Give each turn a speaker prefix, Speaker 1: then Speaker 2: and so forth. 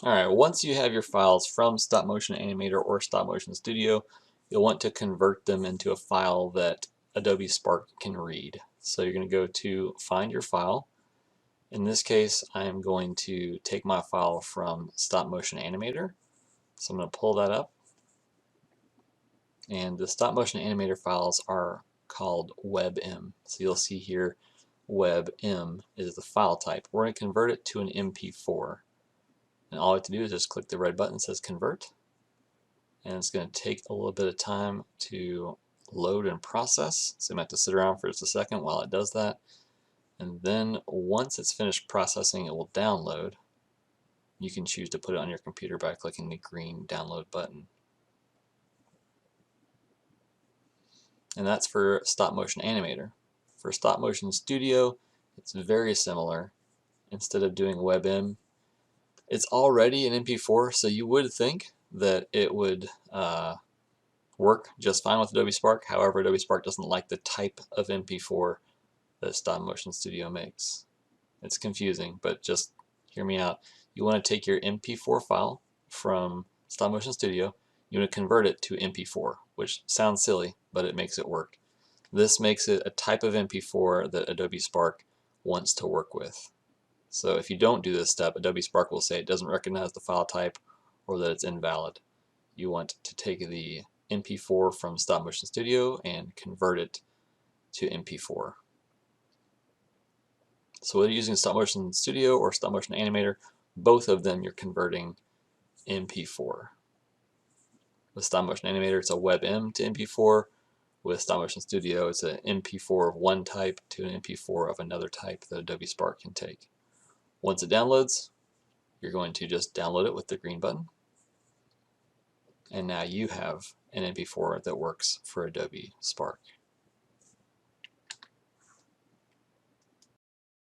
Speaker 1: Alright, once you have your files from Stop Motion Animator or Stop Motion Studio, you'll want to convert them into a file that Adobe Spark can read. So you're going to go to Find Your File. In this case, I'm going to take my file from Stop Motion Animator. So I'm going to pull that up. And the Stop Motion Animator files are called WebM. So you'll see here WebM is the file type. We're going to convert it to an MP4. And all we have to do is just click the red button that says Convert. And it's going to take a little bit of time to load and process. So you might have to sit around for just a second while it does that. And then once it's finished processing, it will download. You can choose to put it on your computer by clicking the green download button. And that's for Stop Motion Animator. For Stop Motion Studio, it's very similar. Instead of doing WebM, it's already an MP4, so you would think that it would work just fine with Adobe Spark. However, Adobe Spark doesn't like the type of MP4 that Stop Motion Studio makes. It's confusing, but just hear me out. You want to take your MP4 file from Stop Motion Studio, you want to convert it to MP4, which sounds silly, but it makes it work. This makes it a type of MP4 that Adobe Spark wants to work with. So if you don't do this step, Adobe Spark will say it doesn't recognize the file type or that it's invalid. You want to take the MP4 from Stop Motion Studio and convert it to MP4. So whether you're using Stop Motion Studio or Stop Motion Animator, both of them you're converting MP4. With Stop Motion Animator, it's a WebM to MP4. With Stop Motion Studio, it's an MP4 of one type to an MP4 of another type that Adobe Spark can take. Once it downloads, you're going to just download it with the green button. And now you have an MP4 that works for Adobe Spark.